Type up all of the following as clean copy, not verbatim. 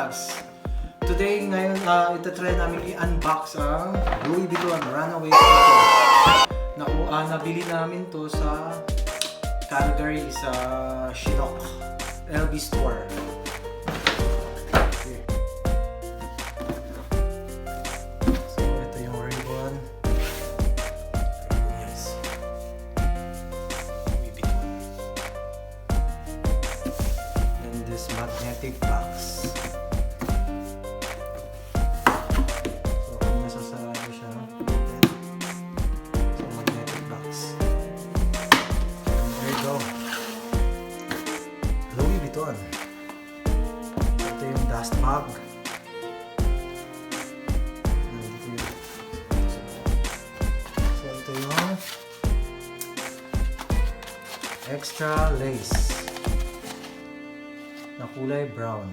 vlogs. Today, ngayon, itatry namin i-unbox ang Louis Vuitton Runaway Photo. Nabili namin to sa Calgary sa Chinook LB store. Okay. So, ito yung ribbon. Yes. Louis Vuitton. And this magnetic box. Ito yung dust bag. So ito yung extra lace na kulay brown.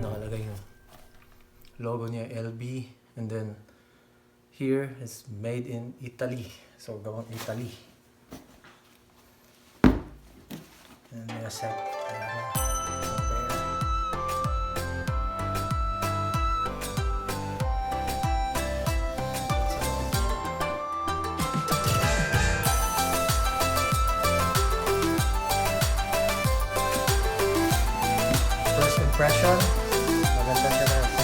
Nakalagay yung logo niya LB, and then here is made in Italy, so gawang Italy, and may set first impression. Maganda siya na